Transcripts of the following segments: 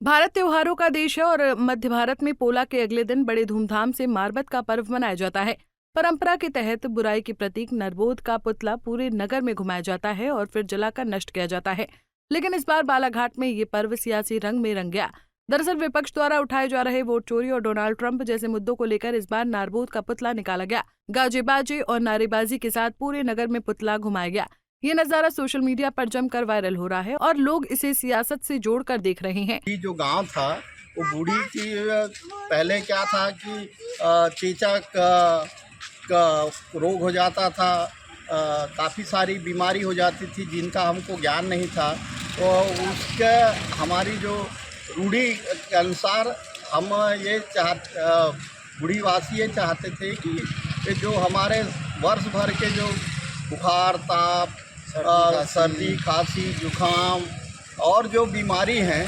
भारत त्योहारों का देश है और मध्य भारत में पोला के अगले दिन बड़े धूमधाम से मारबत का पर्व मनाया जाता है। परंपरा के तहत बुराई के प्रतीक नरबोद का पुतला पूरे नगर में घुमाया जाता है और फिर जलाकर नष्ट किया जाता है। लेकिन इस बार बालाघाट में ये पर्व सियासी रंग में रंग गया। दरअसल विपक्ष द्वारा उठाए जा रहे वोट चोरी और डोनाल्ड ट्रंप जैसे मुद्दों को लेकर इस बार नारबोद का पुतला निकाला गया। गाजे बाजे और नारेबाजी के साथ पूरे नगर में पुतला घुमाया गया। ये नजारा सोशल मीडिया पर जमकर वायरल हो रहा है और लोग इसे सियासत से जोड़कर देख रहे हैं। जो गांव था वो बूढ़ी की पहले क्या था कि चेचक का रोग हो जाता था, काफ़ी सारी बीमारी हो जाती थी जिनका हमको ज्ञान नहीं था। तो उसके हमारी जो रूढ़ी के अनुसार हम ये बूढ़ी वासी ये चाहते थे कि जो हमारे वर्ष भर के जो बुखार, ताप, सर्दी, खांसी, जुखाम और जो बीमारी हैं,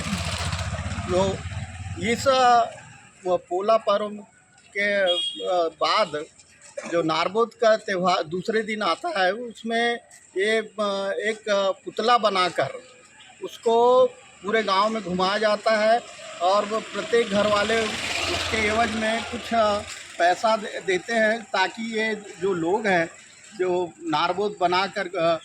जो इस पोला पर्व के बाद जो नारबोद का त्यौहार दूसरे दिन आता है, उसमें ये एक पुतला बनाकर उसको पूरे गांव में घुमाया जाता है और प्रत्येक घर वाले उसके एवज में कुछ पैसा देते हैं ताकि ये जो लोग हैं जो नारबोद बनाकर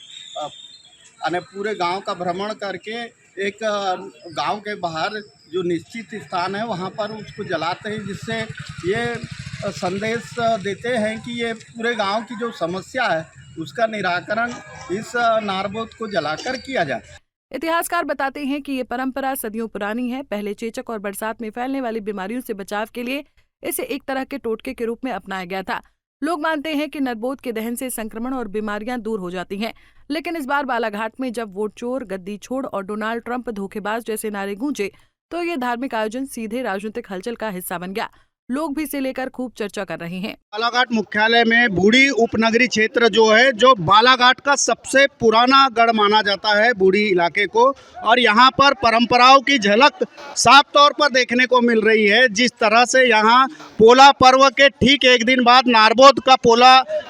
पूरे गांव का भ्रमण करके एक गांव के बाहर जो निश्चित स्थान है वहां पर उसको जलाते हैं, जिससे ये संदेश देते हैं कि ये पूरे गांव की जो समस्या है उसका निराकरण इस नारबोद को जलाकर किया जाए। इतिहासकार बताते हैं कि ये परंपरा सदियों पुरानी है। पहले चेचक और बरसात में फैलने वाली बीमारियों से बचाव के लिए इसे एक तरह के टोटके के रूप में अपनाया गया था। लोग मानते हैं कि नरबोद के दहन से संक्रमण और बीमारियां दूर हो जाती हैं। लेकिन इस बार बालाघाट में जब वोट चोर, गद्दी छोड़ और डोनाल्ड ट्रंप धोखेबाज जैसे नारे गूंजे तो ये धार्मिक आयोजन सीधे राजनीतिक हलचल का हिस्सा बन गया। लोग भी इसे लेकर खूब चर्चा कर रहे हैं। बालाघाट मुख्यालय में बूढ़ी उपनगरी क्षेत्र जो है, जो बालाघाट का सबसे पुराना गढ़ माना जाता है बूढ़ी इलाके को, और यहाँ पर परंपराओं की झलक साफ तौर पर देखने को मिल रही है। जिस तरह से यहाँ पोला पर्व के ठीक एक दिन बाद नारबोद का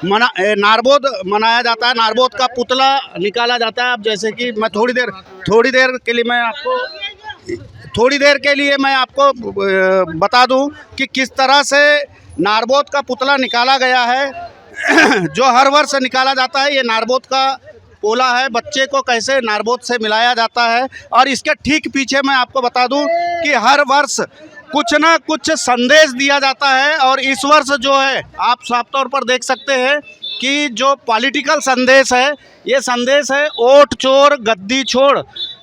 नारबोद मनाया जाता है, नारबोद का पुतला निकाला जाता है। अब जैसे कि मैं थोड़ी देर के लिए मैं आपको बता दूं कि किस तरह से नारबोद का पुतला निकाला गया है जो हर वर्ष निकाला जाता है। ये नारबोद का पोला है, बच्चे को कैसे नारबोद से मिलाया जाता है। और इसके ठीक पीछे मैं आपको बता दूं कि हर वर्ष कुछ ना कुछ संदेश दिया जाता है। और इस वर्ष जो है आप साफ तौर पर देख सकते हैं कि जो पॉलिटिकल संदेश है, ये संदेश है वोट चोर गद्दी छोड़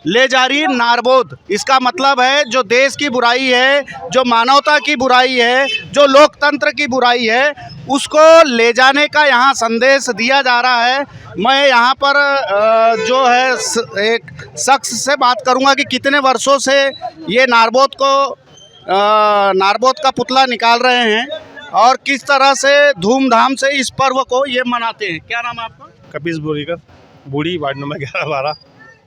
ले जा रही नारबोद। इसका मतलब है जो देश की बुराई है, जो मानवता की बुराई है, जो लोकतंत्र की बुराई है, उसको ले जाने का यहाँ संदेश दिया जा रहा है। मैं यहाँ पर जो है एक शख्स से बात करूँगा कि कितने वर्षों से ये नारबोद का पुतला निकाल रहे हैं और किस तरह से धूमधाम से इस पर्व को ये मनाते हैं। क्या नाम है आपका? कपीस बोरीकर, बूढ़ी वार्ड नंबर 11-12।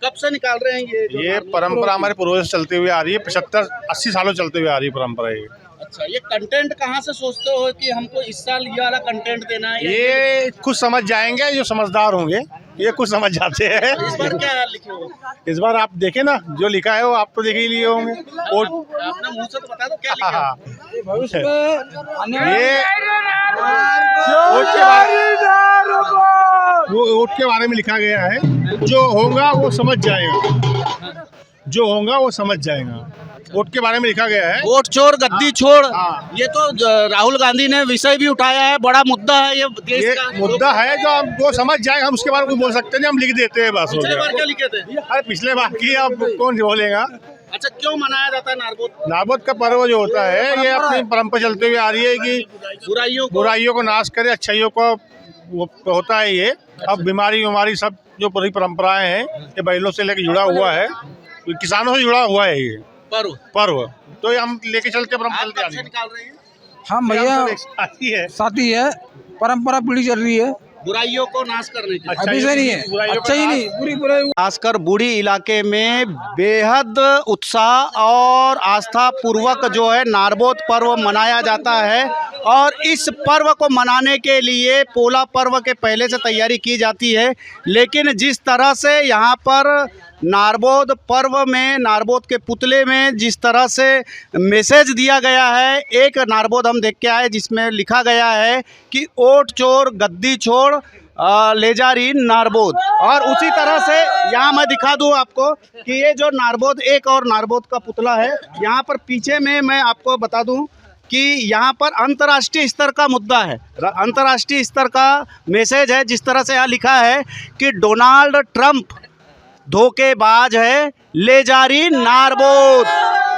कब से निकाल रहे हैं ये परंपरा हमारे पूर्वज से चलती हुई आ रही है, 75-80 सालों चलते हुए आ रही है परंपरा ये। अच्छा, ये कंटेंट कहाँ से सोचते हो कि हमको इस साल ये वाला कंटेंट देना है? ये कुछ समझ जाएंगे, जो समझदार होंगे ये कुछ समझ जाते हैं। इस बार क्या लिखे हो? इस बार आप देखें ना, जो लिखा है वो आप तो देख ही लिए होंगे। अपना मुँह से तो बता दो क्या लिखा है। वो वोट के बारे में लिखा गया है। जो होगा वो समझ जाएगा, जो होगा वो समझ जाएगा। वोट के बारे में लिखा गया है, वोट चोर गद्दी छोड़। ये तो राहुल गांधी ने विषय भी उठाया है, बड़ा मुद्दा है ये देश का। मुद्दा है जो हम वो समझ जाएगा, हम उसके बारे में बोल सकते हैं, हम लिख देते हैं बस। पिछले बार क्या लिखे थे? अरे पिछले बार की अब कौन बोलेगा। अच्छा, क्यों मनाया जाता है नारबोद? नारबोद का पर्व जो होता है ये अपनी परंपरा चलते हुए आ रही है कि बुराइयों को नाश करे, अच्छाइयों को होता है ये। अब बीमारी सब जो पूरी परंपराएं हैं ये बैलों से लेकर जुड़ा हुआ है, किसानों से जुड़ा हुआ है ये पर्व। तो ये हम लेके चलते परंपरा निकाल रहे हैं। हम भैया साथी है, परंपरा पीढ़ी चल रही है, बुराइयों को नाश करने की। अभी से नहीं है, अच्छा ही नहीं, पूरी बुराई। खासकर बूढ़ी इलाके में बेहद उत्साह और आस्था पूर्वक जो है नारबोद पर्व मनाया जाता है। और इस पर्व को मनाने के लिए पोला पर्व के पहले से तैयारी की जाती है। लेकिन जिस तरह से यहाँ पर नारबोद पर्व में, नारबोद के पुतले में जिस तरह से मैसेज दिया गया है, एक नारबोद हम देख के आए जिसमें लिखा गया है कि ओट चोर गद्दी छोड़ ले जा रही नारबोद। और उसी तरह से यहाँ मैं दिखा दूँ आपको कि ये जो नारबोद, एक और नारबोद का पुतला है यहाँ पर पीछे में, मैं आपको बता दूँ कि यहाँ पर अंतर्राष्ट्रीय स्तर का मुद्दा है, अंतर्राष्ट्रीय स्तर का मैसेज है। जिस तरह से यहाँ लिखा है कि डोनाल्ड ट्रंप धोखेबाज है, ले जा रही नारबोद।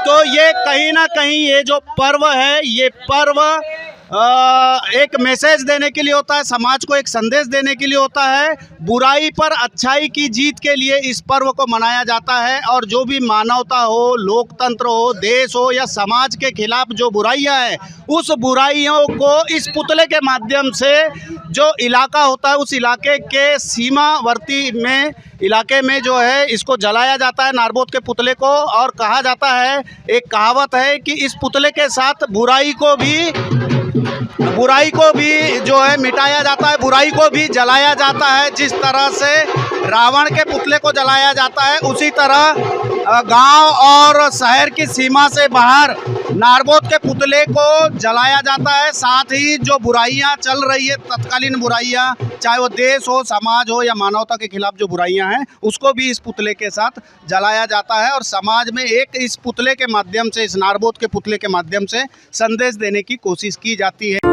तो ये कहीं ना कहीं ये जो पर्व है, ये पर्व एक मैसेज देने के लिए होता है, समाज को एक संदेश देने के लिए होता है। बुराई पर अच्छाई की जीत के लिए इस पर्व को मनाया जाता है। और जो भी मानवता हो, लोकतंत्र हो, देश हो या समाज के खिलाफ जो बुराइयां हैं, उस बुराइयों को इस पुतले के माध्यम से जो इलाका होता है, उस इलाके के सीमावर्ती में इलाके में जो है इसको जलाया जाता है नारबोद के पुतले को। और कहा जाता है, एक कहावत है कि इस पुतले के साथ बुराई को भी जो है मिटाया जाता है, बुराई को भी जलाया जाता है। जिस तरह से रावण के पुतले को जलाया जाता है, उसी तरह गांव और शहर की सीमा से बाहर नारबोद के पुतले को जलाया जाता है। साथ ही जो बुराइयां चल रही है, तत्कालीन बुराइयां, चाहे वो देश हो, समाज हो या मानवता के खिलाफ जो बुराइयां हैं, उसको भी इस पुतले के साथ जलाया जाता है। और समाज में एक इस पुतले के माध्यम से, इस नारबोद के पुतले के माध्यम से संदेश देने की कोशिश की जाती है।